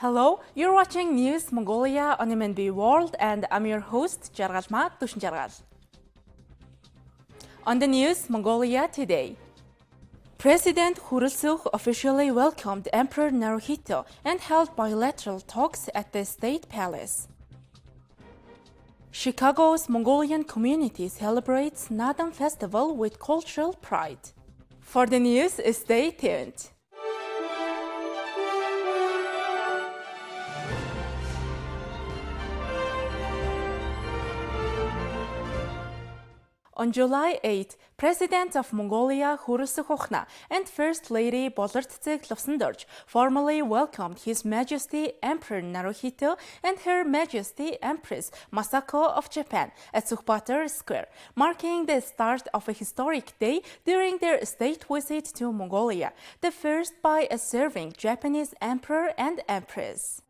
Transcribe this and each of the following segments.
Hello, you're watching News Mongolia on MNB World, and I'm your host, Jargajma Tushinjargaj. On the news, Mongolia today. President Hurusna officially welcomed Emperor Narohito and held bilateral talks at the State Palace. Chicago's Mongolian community celebrates Nadam Festival with cultural pride. For the news, stay tuned. On July 8, President of Mongolia Hurusna and First Lady Lundor formally welcomed His Majesty Emperor Narohito and Her Majesty Empress Masako of Japan at Sukhbatar Square, marking the start of a historic day during their state visit to Mongolia, the first by a serving Japanese Emperor and Empress.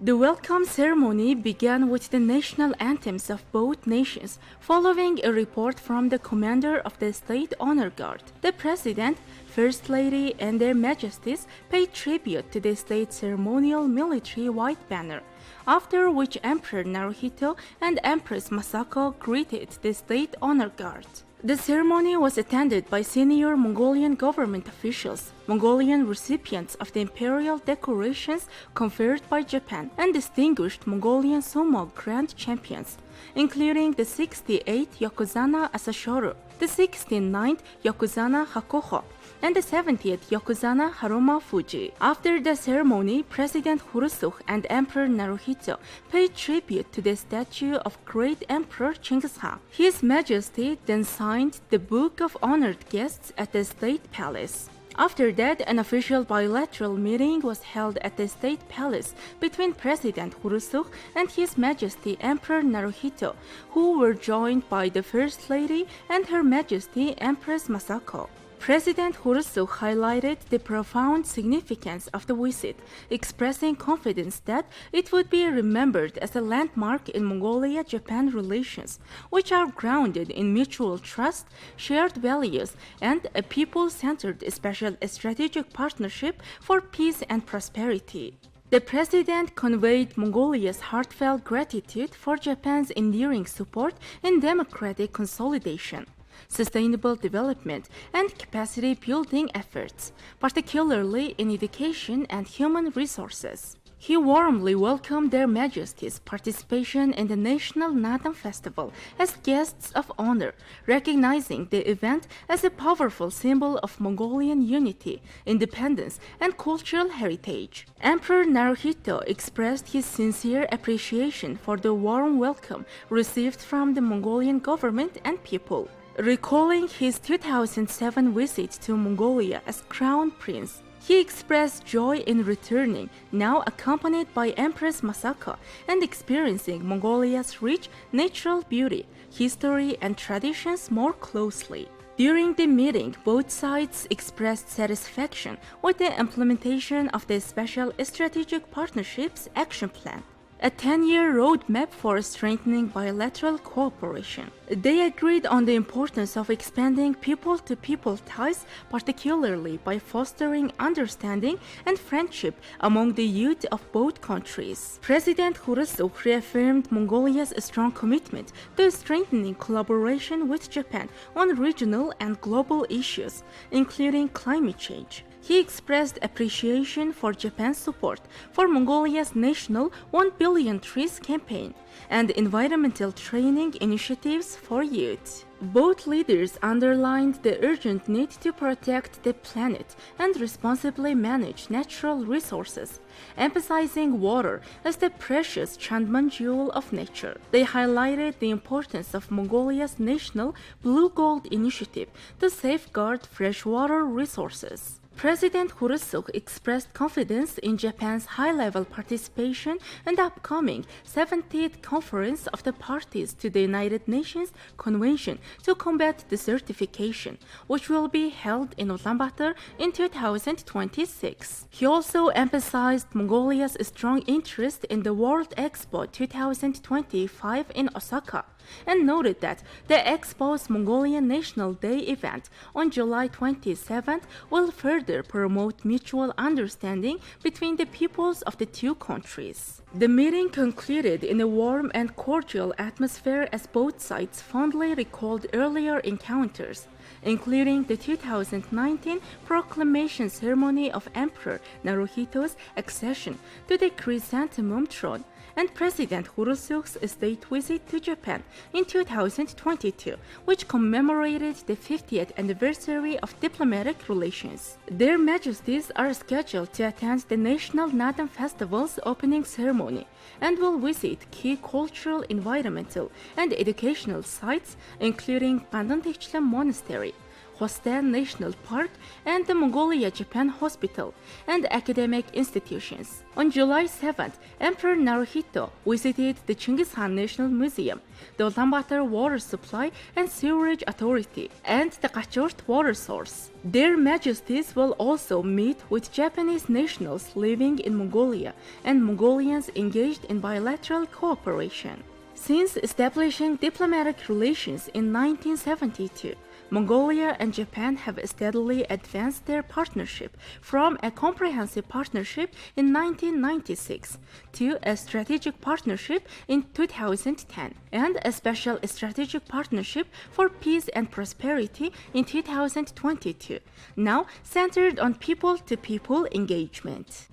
The welcome ceremony began with the national anthems of both nations, following a report from the commander of the State Honor Guard. The President, First Lady, and their Majesties paid tribute to the state ceremonial military white banner, after which Emperor Narohito and Empress Masako greeted the State Honor Guard. The ceremony was attended by senior Mongolian government officials, Mongolian recipients of the imperial decorations conferred by Japan, and distinguished Mongolian sumo grand champions, including the 68th Yokozuna Asashoro, the 69th Yokozuna Hakoho, and the 70th Yokozuna Haruma Fuji. After the ceremony, President Hurusna and Emperor Narohito paid tribute to the statue of great Emperor Chinggis Khan. His Majesty then signed the Book of Honored Guests at the State Palace. After that, an official bilateral meeting was held at the State Palace between President Hurusna and His Majesty Emperor Narohito, who were joined by the First Lady and Her Majesty Empress Masako. President Hurusna highlighted the profound significance of the visit, expressing confidence that it would be remembered as a landmark in Mongolia-Japan relations, which are grounded in mutual trust, shared values, and a people-centered special strategic partnership for peace and prosperity. The President conveyed Mongolia's heartfelt gratitude for Japan's enduring support in democratic consolidation, sustainable development, and capacity-building efforts, particularly in education and human resources. He warmly welcomed their Majesties' participation in the National Nadam Festival as guests of honor, recognizing the event as a powerful symbol of Mongolian unity, independence, and cultural heritage. Emperor Narohito expressed his sincere appreciation for the warm welcome received from the Mongolian government and people. Recalling his 2007 visit to Mongolia as Crown Prince, he expressed joy in returning, now accompanied by Empress Masako, and experiencing Mongolia's rich natural beauty, history, and traditions more closely. During the meeting, both sides expressed satisfaction with the implementation of the Special Strategic Partnerships Action Plan, a 10-year roadmap for strengthening bilateral cooperation. They agreed on the importance of expanding people-to-people ties, particularly by fostering understanding and friendship among the youth of both countries. President Hurusna reaffirmed Mongolia's strong commitment to strengthening collaboration with Japan on regional and global issues, including climate change. He expressed appreciation for Japan's support for Mongolia's national 1 billion trees campaign and environmental training initiatives for youth. Both leaders underlined the urgent need to protect the planet and responsibly manage natural resources, emphasizing water as the precious Chandman jewel of nature. They highlighted the importance of Mongolia's national Blue Gold initiative to safeguard freshwater resources. President Hurusna expressed confidence in Japan's high-level participation in the upcoming 70th Conference of the Parties to the United Nations Convention to Combat Desertification, which will be held in Ulaanbaatar in 2026. He also emphasized Mongolia's strong interest in the World Expo 2025 in Osaka, and noted that the Expo's Mongolian National Day event on July 27th will further further promote mutual understanding between the peoples of the two countries. The meeting concluded in a warm and cordial atmosphere as both sides fondly recalled earlier encounters, including the 2019 proclamation ceremony of Emperor Narohito's accession to the chrysanthemum throne and President Hurusna's state visit to Japan in 2022, which commemorated the 50th anniversary of diplomatic relations. Their Majesties are scheduled to attend the National Nadam Festival's opening ceremony and will visit key cultural, environmental, and educational sites, including Pandantichla Monastery, Hurusna National Park, and the Mongolia-Japan Hospital and academic institutions. On July 7th, Emperor Narohito visited the Chinggis Khan National Museum, the Ulaanbaatar Water Supply and Sewerage Authority, and the Kachort water source. Their Majesties will also meet with Japanese nationals living in Mongolia and Mongolians engaged in bilateral cooperation. Since establishing diplomatic relations in 1972, Mongolia and Japan have steadily advanced their partnership from a comprehensive partnership in 1996 to a strategic partnership in 2010 and a special strategic partnership for peace and prosperity in 2022, now centered on people-to-people engagement.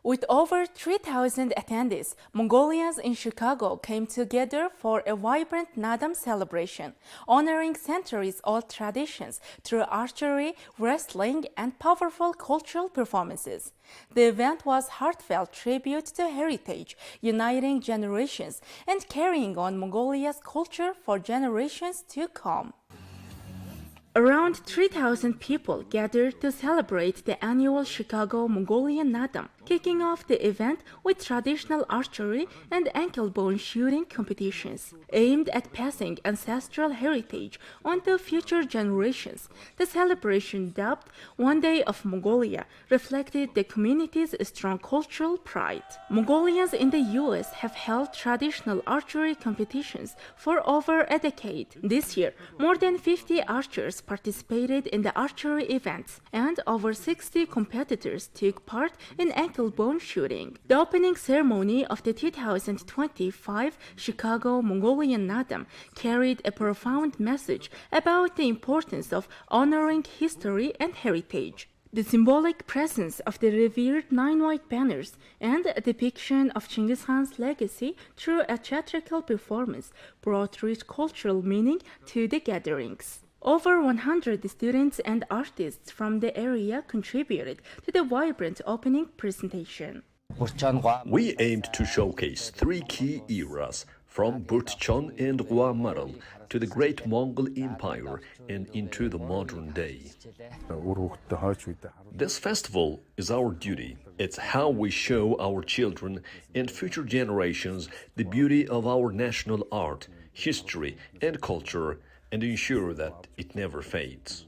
With over 3,000 attendees, Mongolians in Chicago came together for a vibrant Nadam celebration, honoring centuries-old traditions through archery, wrestling, and powerful cultural performances. The event was heartfelt tribute to heritage, uniting generations, and carrying on Mongolia's culture for generations to come. Around 3,000 people gathered to celebrate the annual Chicago Mongolian Nadam, kicking off the event with traditional archery and ankle-bone shooting competitions. Aimed at passing ancestral heritage on to future generations, the celebration, dubbed One Day of Mongolia, reflected the community's strong cultural pride. Mongolians in the US have held traditional archery competitions for over a decade. This year, more than 50 archers participated in the archery events, and over 60 competitors took part in ankle-bone shooting. The opening ceremony of the 2025 Chicago Mongolian Nadam carried a profound message about the importance of honoring history and heritage. The symbolic presence of the revered 9 white banners and a depiction of Chinggis Khan's legacy through a theatrical performance brought rich cultural meaning to the gatherings. Over 100 students and artists from the area contributed to the vibrant opening presentation. We aimed to showcase 3 key eras, from Bert and Roi Maral to the Great Mongol Empire and into the modern day. This festival is our duty. It's how we show our children and future generations the beauty of our national art, history, and culture, and ensure that it never fades.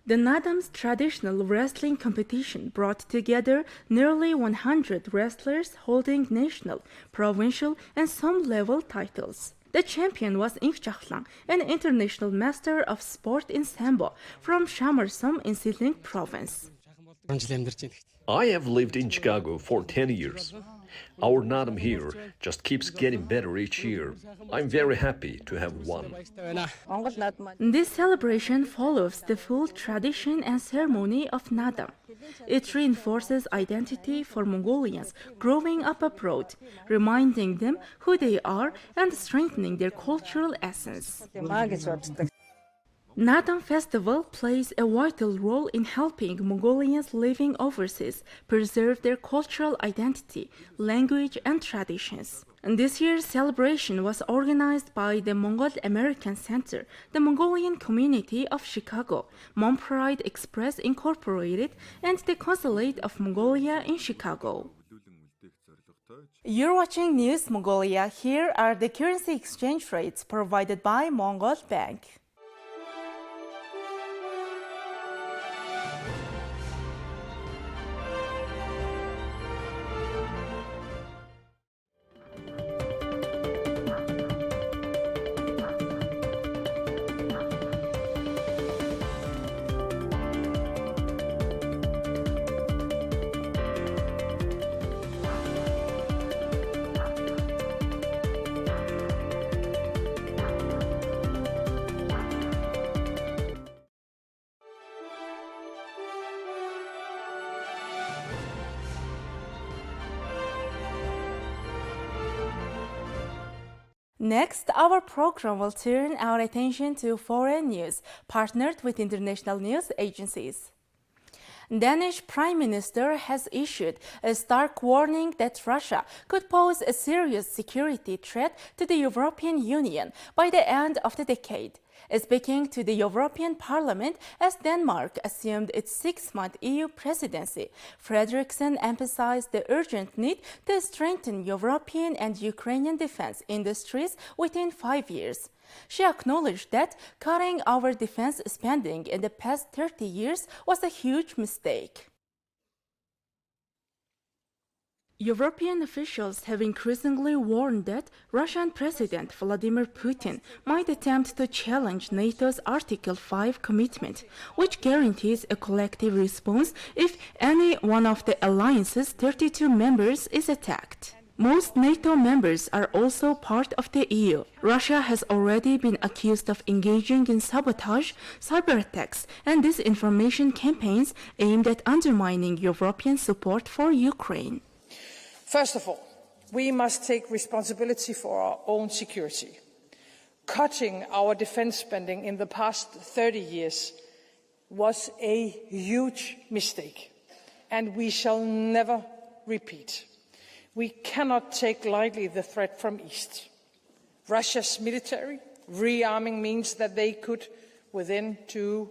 The Nadam's traditional wrestling competition brought together nearly 100 wrestlers holding national, provincial, and some level titles. The champion was Inkchaklang, an international master of sport in Sambo from Shamarsum in Siling province. I have lived in Chicago for 10 years. Our Nadam here just keeps getting better each year. I'm very happy to have won. This celebration follows the full tradition and ceremony of Nadam. It reinforces identity for Mongolians growing up abroad, reminding them who they are and strengthening their cultural essence. Nadam Festival plays a vital role in helping Mongolians living overseas preserve their cultural identity, language, and traditions. And this year's celebration was organized by the Mongol American Center, the Mongolian Community of Chicago, Mom Pride Express Incorporated, and the Consulate of Mongolia in Chicago. You're watching News Mongolia. Here are the currency exchange rates provided by Mongol Bank. Next, our program will turn our attention to foreign news, partnered with international news agencies. Danish Prime Minister has issued a stark warning that Russia could pose a serious security threat to the European Union by the end of the decade. Speaking to the European Parliament as Denmark assumed its six-month EU presidency, Frederiksen emphasized the urgent need to strengthen European and Ukrainian defense industries within 5 years. She acknowledged that cutting our defense spending in the past 30 years was a huge mistake. European officials have increasingly warned that Russian President Vladimir Putin might attempt to challenge NATO's Article 5 commitment, which guarantees a collective response if any one of the alliance's 32 members is attacked. Most NATO members are also part of the EU. Russia has already been accused of engaging in sabotage, cyber attacks, and disinformation campaigns aimed at undermining European support for Ukraine. First of all, we must take responsibility for our own security. Cutting our defense spending in the past 30 years was a huge mistake, and we shall never repeat. We cannot take lightly the threat from East. Russia's military rearming means that they could, within 2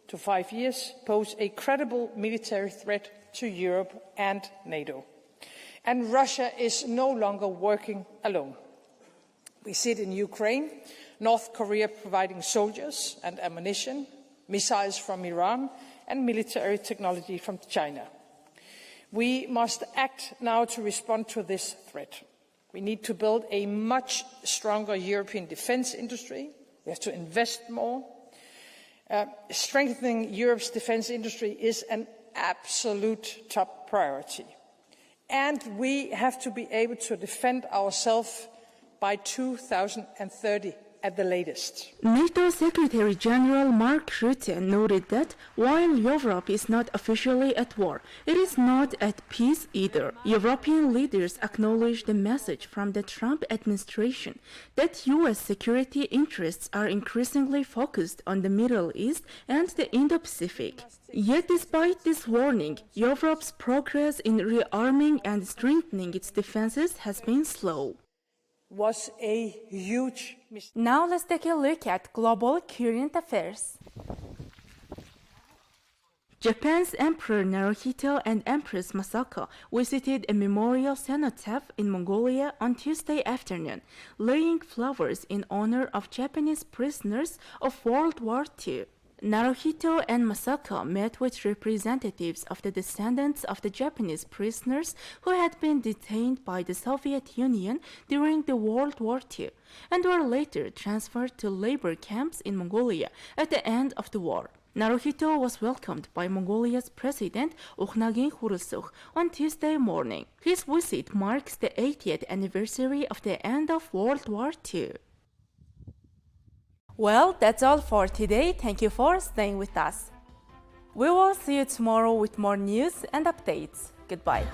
to 5 years, pose a credible military threat to Europe and NATO. And Russia is no longer working alone. We see it in Ukraine, North Korea providing soldiers and ammunition, missiles from Iran, and military technology from China. We must act now to respond to this threat. We need to build a much stronger European defense industry. We have to invest more. Strengthening Europe's defense industry is an absolute top priority. And we have to be able to defend ourselves by 2030 at the latest. NATO Secretary General Mark Rutte noted that while Europe is not officially at war, it is not at peace either. European leaders acknowledged the message from the Trump administration that U.S. security interests are increasingly focused on the Middle East and the Indo-Pacific. Yet despite this warning, Europe's progress in rearming and strengthening its defenses has been slow. Was a huge mistake. Now let's take a look at global current affairs. Japan's Emperor Narohito and Empress Masako visited a memorial cenotaph in Mongolia on Tuesday afternoon, laying flowers in honor of Japanese prisoners of World War II. Narohito and Masako met with representatives of the descendants of the Japanese prisoners who had been detained by the Soviet Union during the World War II and were later transferred to labor camps in Mongolia at the end of the war. Narohito was welcomed by Mongolia's President Hurusna on Tuesday morning. His visit marks the 80th anniversary of the end of World War II. Well, that's all for today. Thank you for staying with us. We will see you tomorrow with more news and updates. Goodbye.